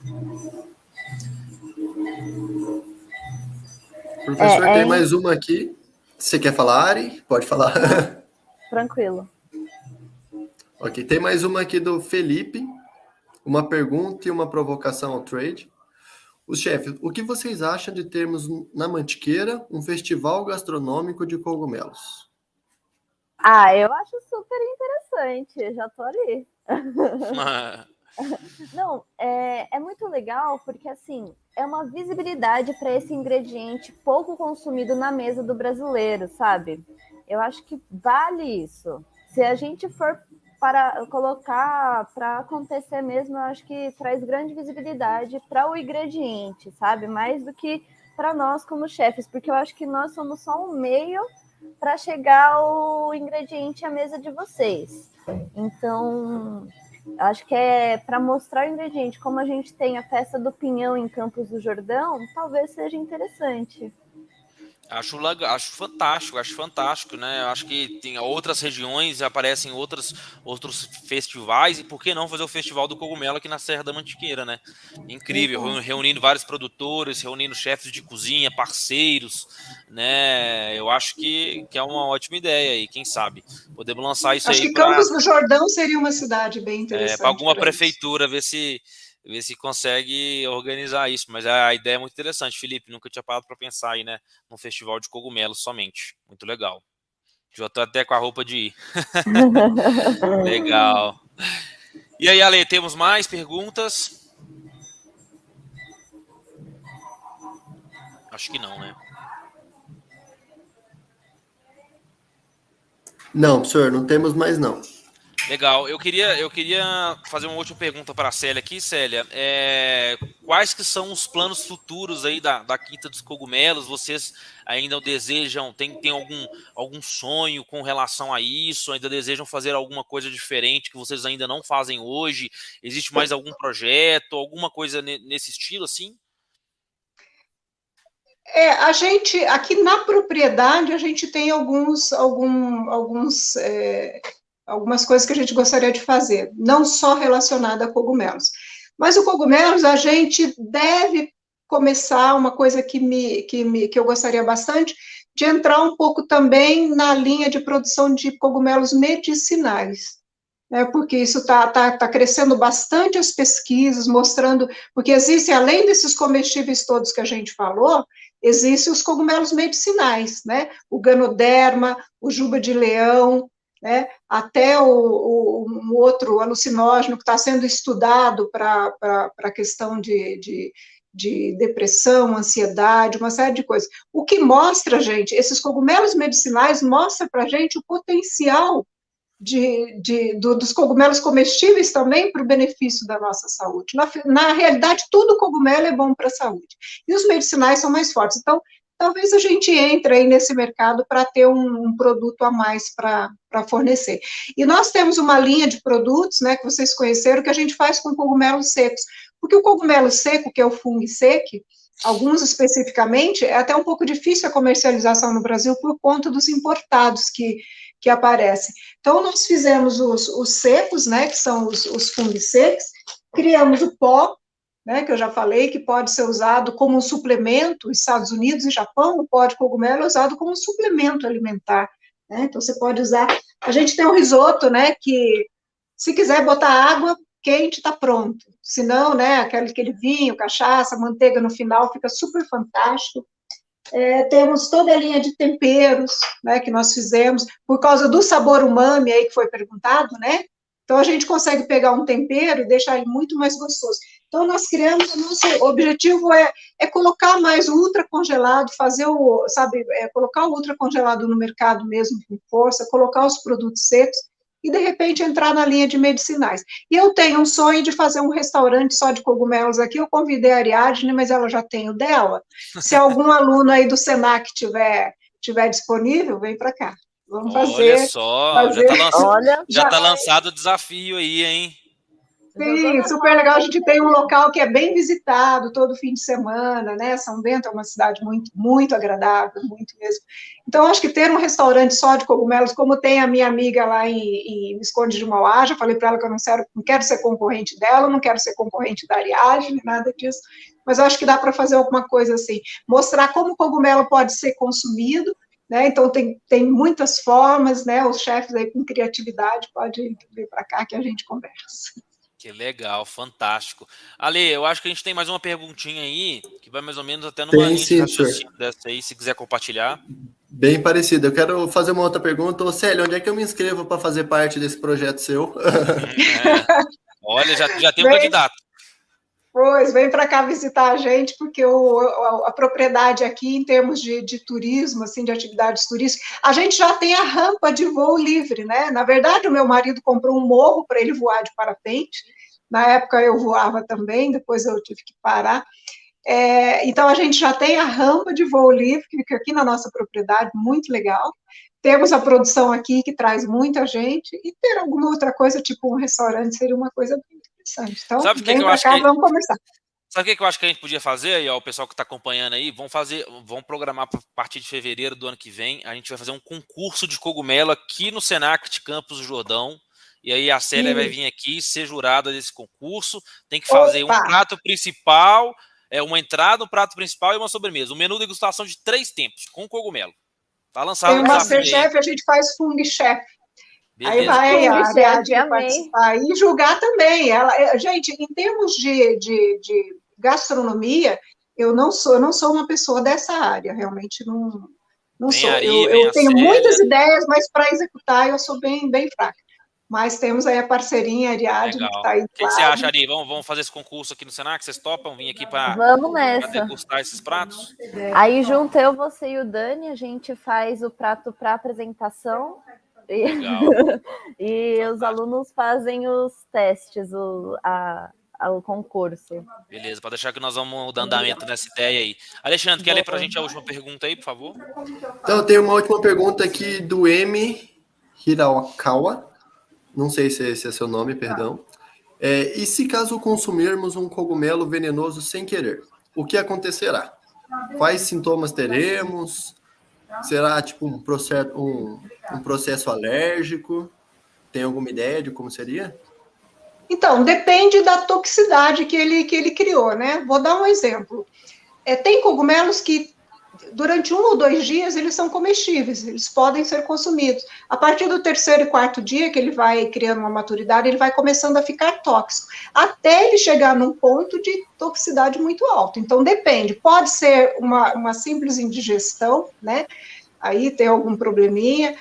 [SPEAKER 3] Professor, tem mais uma aqui. Você quer falar, Ari? Pode falar.
[SPEAKER 4] Tranquilo.
[SPEAKER 3] Ok, tem mais uma aqui do Felipe. Uma pergunta e uma provocação ao trade. Os chefes, o que vocês acham de termos na Mantiqueira um festival gastronômico de cogumelos?
[SPEAKER 4] Eu acho super interessante, já tô ali. Não, é muito legal porque, assim, é uma visibilidade para esse ingrediente pouco consumido na mesa do brasileiro, sabe? Eu acho que vale isso. Se a gente for para colocar para acontecer mesmo, eu acho que traz grande visibilidade para o ingrediente, sabe? Mais do que para nós como chefes, porque eu acho que nós somos só um meio para chegar o ingrediente à mesa de vocês. Então, acho que é para mostrar o ingrediente, como a gente tem a festa do Pinhão em Campos do Jordão, talvez seja interessante.
[SPEAKER 1] Acho legal, acho fantástico, né? Eu acho que tem outras regiões, aparecem outros festivais, e por que não fazer o Festival do Cogumelo aqui na Serra da Mantiqueira, né? Incrível, reunindo vários produtores, reunindo chefes de cozinha, parceiros, né? Eu acho que é uma ótima ideia aí, quem sabe? Podemos lançar isso
[SPEAKER 2] Acho
[SPEAKER 1] aí
[SPEAKER 2] que Campos do Jordão seria uma cidade bem interessante.
[SPEAKER 1] para alguma
[SPEAKER 2] pra isso.
[SPEAKER 1] prefeitura, ver se consegue organizar isso. Mas a ideia é muito interessante, Felipe. Nunca tinha parado para pensar aí, né? Num festival de cogumelos somente. Muito legal. Já tô até com a roupa de ir. Legal. E aí, Ale, temos mais perguntas? Acho que não, né?
[SPEAKER 3] Não, professor, não temos mais não.
[SPEAKER 1] Legal. Eu queria fazer uma última pergunta para a Célia aqui, Célia. Quais que são os planos futuros aí da Quinta dos Cogumelos? Vocês ainda desejam, tem algum sonho com relação a isso? Ainda desejam fazer alguma coisa diferente que vocês ainda não fazem hoje? Existe mais algum projeto, alguma coisa nesse estilo assim?
[SPEAKER 2] A gente, aqui na propriedade, a gente tem algumas coisas que a gente gostaria de fazer, não só relacionada a cogumelos. Mas o cogumelos, a gente deve começar uma coisa que eu gostaria bastante, de entrar um pouco também na linha de produção de cogumelos medicinais, né, porque isso está crescendo bastante as pesquisas, mostrando, porque existem, além desses comestíveis todos que a gente falou, existem os cogumelos medicinais, né, o ganoderma, o juba de leão, né, até um outro alucinógeno que está sendo estudado para a questão de depressão, ansiedade, uma série de coisas. O que mostra, gente, esses cogumelos medicinais mostram para a gente o potencial dos cogumelos comestíveis também para o benefício da nossa saúde. Na realidade, tudo cogumelo é bom para a saúde. E os medicinais são mais fortes. Então, talvez a gente entre aí nesse mercado para ter um produto a mais para fornecer. E nós temos uma linha de produtos, né, que vocês conheceram, que a gente faz com cogumelos secos. Porque o cogumelo seco, que é o fungo seco, alguns especificamente, é até um pouco difícil a comercialização no Brasil por conta dos importados que aparecem. Então, nós fizemos os secos, né, que são os fungos secos, criamos o pó, né, que eu já falei, que pode ser usado como um suplemento, nos Estados Unidos e Japão, o pó de cogumelo é usado como um suplemento alimentar, né, então você pode usar, a gente tem um risoto, né, que se quiser botar água quente, está pronto, se não, né, aquele vinho, cachaça, manteiga no final, fica super fantástico. Temos toda a linha de temperos, né, que nós fizemos, por causa do sabor umami aí que foi perguntado, né, então a gente consegue pegar um tempero e deixar ele muito mais gostoso. Então nós criamos, o nosso objetivo é colocar mais o ultra congelado, colocar o ultra congelado no mercado mesmo com força, colocar os produtos secos, e, de repente, entrar na linha de medicinais. E eu tenho um sonho de fazer um restaurante só de cogumelos aqui, eu convidei a Ariadne, mas ela já tem o dela. Se algum aluno aí do Senac tiver disponível, vem para cá. Vamos fazer.
[SPEAKER 1] Olha só, já está lançado o desafio aí, hein?
[SPEAKER 4] Jogou
[SPEAKER 2] Sim,
[SPEAKER 4] na
[SPEAKER 2] super legal. A
[SPEAKER 4] roda.
[SPEAKER 2] gente tem um local que é bem visitado todo fim de semana, né? São Bento é uma cidade muito, muito agradável, muito mesmo. Então, acho que ter um restaurante só de cogumelos, como tem a minha amiga lá em Visconde de Mauá, já falei para ela que eu não quero ser concorrente dela, não quero ser concorrente da Ariadne, nada disso, mas eu acho que dá para fazer alguma coisa assim, mostrar como o cogumelo pode ser consumido, né? Então, tem muitas formas, né? Os chefes aí com criatividade podem vir para cá que a gente conversa.
[SPEAKER 1] Que legal, fantástico. Ale, eu acho que a gente tem mais uma perguntinha aí, que vai mais ou menos até numa
[SPEAKER 3] Tem
[SPEAKER 1] linha de
[SPEAKER 3] sim, senhor.
[SPEAKER 1] raciocínio dessa aí, se quiser compartilhar.
[SPEAKER 3] Bem parecido. Eu quero fazer uma outra pergunta. Ô, Célio, onde é que eu me inscrevo para fazer parte desse projeto seu?
[SPEAKER 1] É, olha, já tem um
[SPEAKER 2] Vem,
[SPEAKER 1] candidato.
[SPEAKER 2] pois, vem para cá visitar a gente, porque a propriedade aqui, em termos de turismo, assim, de atividades turísticas, a gente já tem a rampa de voo livre, né? Na verdade, o meu marido comprou um morro para ele voar de parapente. Na época eu voava também, depois eu tive que parar. Então, a gente já tem a rampa de voo livre, que fica aqui na nossa propriedade, muito legal. Temos a produção aqui, que traz muita gente, e ter alguma outra coisa, tipo um restaurante, seria uma coisa bem interessante. Então,
[SPEAKER 1] Sabe o que
[SPEAKER 2] vem
[SPEAKER 1] eu
[SPEAKER 2] para
[SPEAKER 1] acho
[SPEAKER 2] cá,
[SPEAKER 1] que
[SPEAKER 2] vamos conversar.
[SPEAKER 1] Sabe o que eu acho que a gente podia fazer aí, ó, o pessoal que está acompanhando aí, vamos programar para a partir de fevereiro do ano que vem, a gente vai fazer um concurso de cogumelo aqui no Senac de Campos do Jordão, e aí a Célia vai vir aqui ser jurada desse concurso, tem que fazer um
[SPEAKER 2] Opa!
[SPEAKER 1] prato principal, uma entrada, um prato principal e uma sobremesa, um menu de degustação de 3 tempos, com cogumelo. Tá lançado
[SPEAKER 2] Tem
[SPEAKER 1] o
[SPEAKER 2] o
[SPEAKER 1] desafio aí,
[SPEAKER 2] Masterchef, a gente faz Fung Chef. Aí
[SPEAKER 1] beleza,
[SPEAKER 2] vai a
[SPEAKER 4] Fung Chef,
[SPEAKER 2] Ariadne
[SPEAKER 4] amei.
[SPEAKER 2] participar e julgar também. Gente, em termos de gastronomia, eu não sou uma pessoa dessa área, realmente não
[SPEAKER 1] vem a
[SPEAKER 2] sou.
[SPEAKER 1] Ari, vem
[SPEAKER 2] Eu
[SPEAKER 1] a
[SPEAKER 2] tenho muitas
[SPEAKER 1] Célia,
[SPEAKER 2] ideias, mas para executar eu sou bem, bem fraca. Mas temos aí a parceirinha Ariadne, que
[SPEAKER 1] legal.
[SPEAKER 2] está aí
[SPEAKER 1] O
[SPEAKER 2] do
[SPEAKER 1] que você acha,
[SPEAKER 2] lado.
[SPEAKER 1] Ari? Vamos fazer esse concurso aqui no Senac? Vocês topam vir aqui para
[SPEAKER 4] Vamos nessa.
[SPEAKER 1] degustar esses pratos?
[SPEAKER 4] Aí junto eu, você e o Dani, a gente faz o prato para apresentação
[SPEAKER 1] Legal.
[SPEAKER 4] e os alunos fazem os testes, o concurso.
[SPEAKER 1] Beleza, pode deixar que nós vamos dar andamento nessa ideia aí. Alexandre, quer ler para a gente a última pergunta aí, por favor?
[SPEAKER 3] Então, eu tenho uma última pergunta aqui do M. Hirakawa. Não sei se esse é seu nome, perdão. E se caso consumirmos um cogumelo venenoso sem querer, o que acontecerá? Quais sintomas teremos? Será tipo um processo alérgico? Tem alguma ideia de como seria?
[SPEAKER 2] Então, depende da toxicidade que ele criou, né? Vou dar um exemplo. Tem cogumelos que, durante 1 ou 2 dias, eles são comestíveis, eles podem ser consumidos. A partir do 3º e 4º dia, que ele vai criando uma maturidade, ele vai começando a ficar tóxico, até ele chegar num ponto de toxicidade muito alto. Então, depende. Pode ser uma simples indigestão, né? Aí tem algum probleminha.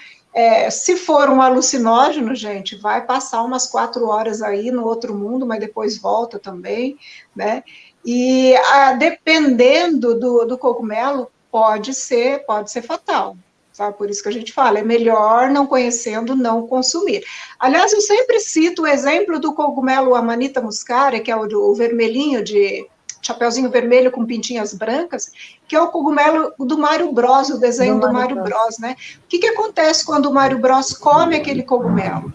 [SPEAKER 2] Se for um alucinógeno, gente, vai passar umas 4 horas aí no outro mundo, mas depois volta também, né? E dependendo do cogumelo, pode ser fatal, sabe? Por isso que a gente fala, é melhor não conhecendo, não consumir. Aliás, eu sempre cito o exemplo do cogumelo Amanita muscaria, que é o vermelhinho de chapeuzinho vermelho com pintinhas brancas, que é o cogumelo do Mário Bros, o desenho do Mário Bros, né? O que acontece quando o Mário Bros come aquele cogumelo?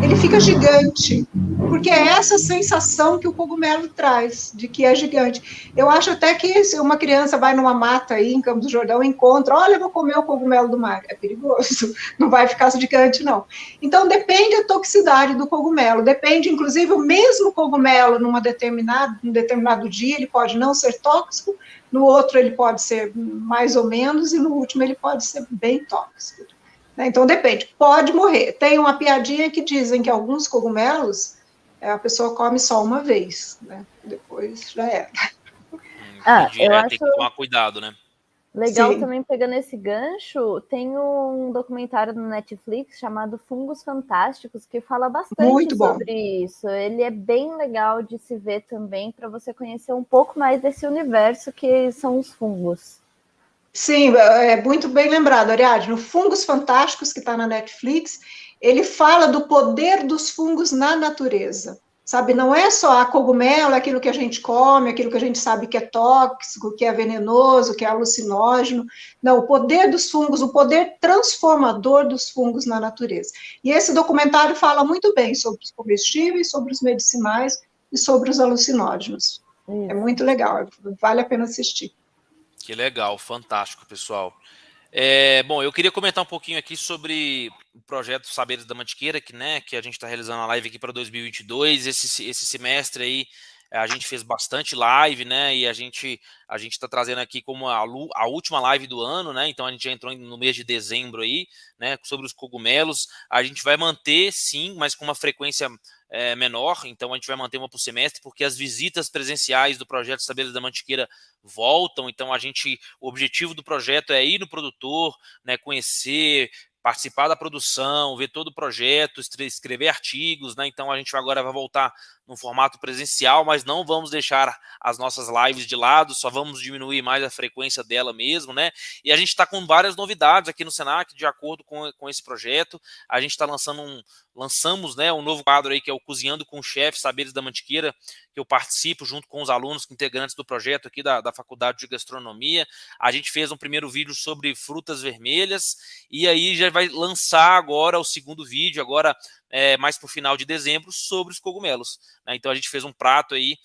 [SPEAKER 2] Ele fica gigante, porque é essa sensação que o cogumelo traz, de que é gigante. Eu acho até que se uma criança vai numa mata aí em Campos do Jordão, encontra, olha, eu vou comer o cogumelo do Mário, é perigoso, não vai ficar gigante, não. Então, depende da toxicidade do cogumelo, depende, inclusive, o mesmo cogumelo num determinado dia, ele pode não ser tóxico, no outro ele pode ser mais ou menos, e no último ele pode ser bem tóxico. Então, depende, pode morrer. Tem uma piadinha que dizem que alguns cogumelos a pessoa come só uma vez, né? Depois já era.
[SPEAKER 1] Eu acho... Tem que tomar cuidado, né?
[SPEAKER 4] Legal.
[SPEAKER 2] Sim.
[SPEAKER 4] Também pegando esse gancho, tem um documentário no Netflix chamado Fungos Fantásticos, que fala bastante sobre isso. Ele é bem legal de se ver também, para você conhecer um pouco mais desse universo que são os fungos.
[SPEAKER 2] Sim, é muito bem lembrado, Ariadne. No Fungos Fantásticos, que está na Netflix, ele fala do poder dos fungos na natureza. sabe? Não é só cogumelo, é aquilo que a gente come, aquilo que a gente sabe que é tóxico, que é venenoso, que é alucinógeno. Não, o poder dos fungos, o poder transformador dos fungos na natureza. E esse documentário fala muito bem sobre os comestíveis, sobre os medicinais e sobre os alucinógenos. É muito legal, vale a pena assistir.
[SPEAKER 1] Que legal, fantástico, pessoal. Bom, eu queria comentar um pouquinho aqui sobre o projeto Saberes da Mantiqueira, que a gente está realizando a live aqui para 2022. Esse semestre aí a gente fez bastante live, né? E a gente está trazendo aqui como a última live do ano, né? Então a gente já entrou no mês de dezembro aí, né? Sobre os cogumelos. A gente vai manter, sim, mas com uma frequência menor. Então a gente vai manter uma por semestre, porque as visitas presenciais do projeto Saberes da Mantiqueira voltam. Então o objetivo do projeto é ir no produtor, né? Conhecer, participar da produção, ver todo o projeto, escrever artigos, né? Então a gente agora vai voltar no formato presencial, mas não vamos deixar as nossas lives de lado, só vamos diminuir mais a frequência dela mesmo, né? E a gente está com várias novidades aqui no Senac, de acordo com esse projeto. A gente está lançamos, né, um novo quadro aí, que é o Cozinhando com o Chefe, Saberes da Mantiqueira, que eu participo junto com os alunos integrantes do projeto aqui da Faculdade de Gastronomia. A gente fez um primeiro vídeo sobre frutas vermelhas, e aí já vai lançar agora o segundo vídeo, agora mais para o final de dezembro, sobre os cogumelos, né? Então a gente fez um prato aí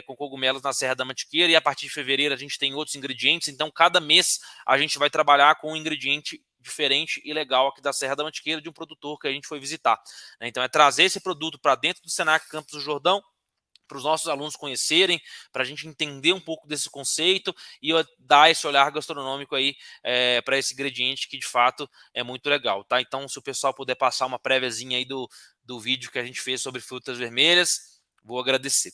[SPEAKER 1] com cogumelos na Serra da Mantiqueira, e a partir de fevereiro a gente tem outros ingredientes. Então cada mês a gente vai trabalhar com um ingrediente diferente e legal aqui da Serra da Mantiqueira, de um produtor que a gente foi visitar, né? Então é trazer esse produto para dentro do Senac Campus do Jordão, para os nossos alunos conhecerem, para a gente entender um pouco desse conceito e dar esse olhar gastronômico aí para esse ingrediente, que de fato é muito legal, tá? Então, se o pessoal puder passar uma préviazinha aí do vídeo que a gente fez sobre frutas vermelhas, vou agradecer.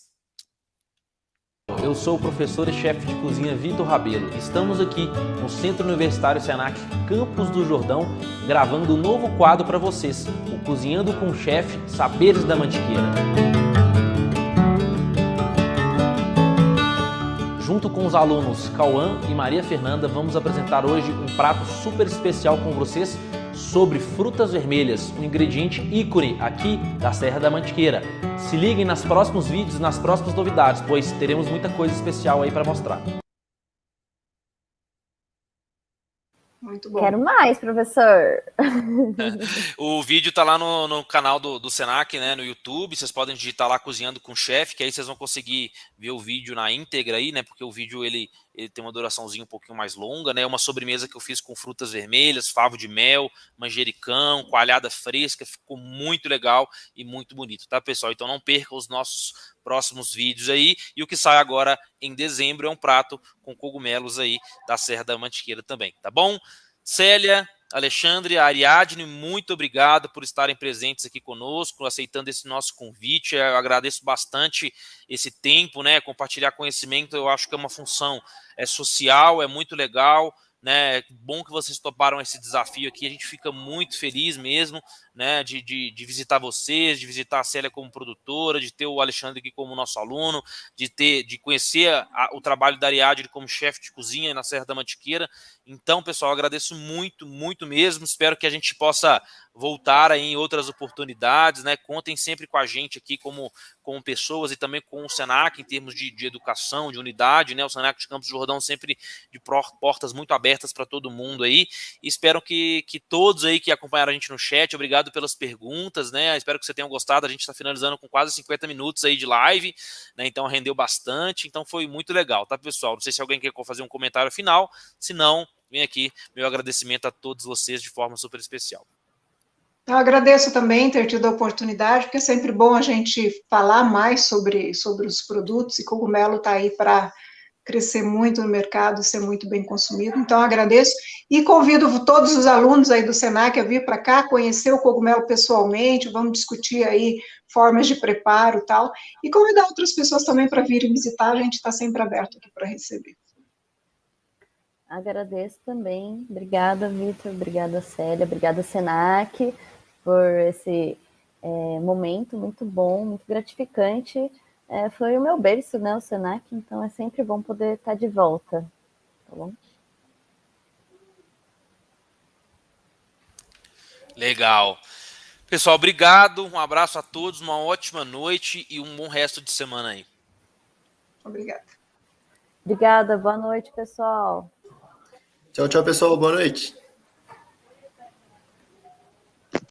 [SPEAKER 1] Eu sou o professor e chefe de cozinha Vitor Rabelo. Estamos aqui no Centro Universitário Senac Campus do Jordão, gravando um novo quadro para vocês, o Cozinhando com o Chefe, Saberes da Mantiqueira. Junto com os alunos Cauã e Maria Fernanda, vamos apresentar hoje um prato super especial com vocês sobre frutas vermelhas, um ingrediente ícone aqui da Serra da Mantiqueira. Se liguem nos próximos vídeos, nas próximas novidades, pois teremos muita coisa especial aí para mostrar.
[SPEAKER 2] Muito bom.
[SPEAKER 4] Quero mais, professor.
[SPEAKER 1] O vídeo tá lá no canal do Senac, né, no YouTube. Vocês podem digitar lá Cozinhando com o Chefe, que aí vocês vão conseguir ver o vídeo na íntegra aí, né? Porque o vídeo ele tem uma duraçãozinha um pouquinho mais longa, né? Uma sobremesa que eu fiz com frutas vermelhas, favo de mel, manjericão, coalhada fresca, ficou muito legal e muito bonito, tá, pessoal? Então não percam os nossos próximos vídeos aí. E o que sai agora em dezembro é um prato com cogumelos aí da Serra da Mantiqueira também, tá bom? Célia, Alexandre, Ariadne, muito obrigado por estarem presentes aqui conosco, aceitando esse nosso convite. Eu agradeço bastante esse tempo, né? Compartilhar conhecimento, eu acho que é uma função social, é muito legal, né? Bom que vocês toparam esse desafio aqui, a gente fica muito feliz mesmo, né? De visitar vocês, de visitar a Célia como produtora, de ter o Alexandre aqui como nosso aluno, de conhecer o trabalho da Ariadne como chefe de cozinha na Serra da Mantiqueira. Então, pessoal, agradeço muito, muito mesmo. Espero que a gente possa voltar aí em outras oportunidades, né? Contem sempre com a gente aqui como pessoas, e também com o Senac em termos de educação, de unidade, né? O Senac de Campos do Jordão sempre de portas muito abertas para todo mundo aí. E espero que todos aí que acompanharam a gente no chat, obrigado pelas perguntas, né? Espero que vocês tenham gostado. A gente está finalizando com quase 50 minutos aí de live, né? Então rendeu bastante, então foi muito legal, tá, pessoal? Não sei se alguém quer fazer um comentário final, se não, vem aqui meu agradecimento a todos vocês de forma super especial.
[SPEAKER 2] Eu agradeço também ter tido a oportunidade, porque é sempre bom a gente falar mais sobre os produtos, e cogumelo está aí para crescer muito no mercado, ser muito bem consumido. Então, agradeço e convido todos os alunos aí do Senac a vir para cá, conhecer o cogumelo pessoalmente, vamos discutir aí formas de preparo e tal, e convidar outras pessoas também para virem visitar, a gente está sempre aberto aqui para receber.
[SPEAKER 4] Agradeço também. Obrigada, Vitor. Obrigada, Célia. Obrigada, Senac, por esse momento muito bom, muito gratificante. Foi o meu berço, né, o Senac, então é sempre bom poder estar de volta. Tá bom?
[SPEAKER 1] Legal. Pessoal, obrigado. Um abraço a todos, uma ótima noite e um bom resto de semana aí.
[SPEAKER 2] Obrigada.
[SPEAKER 4] Obrigada, boa noite, pessoal.
[SPEAKER 3] Tchau, tchau, pessoal. Boa noite.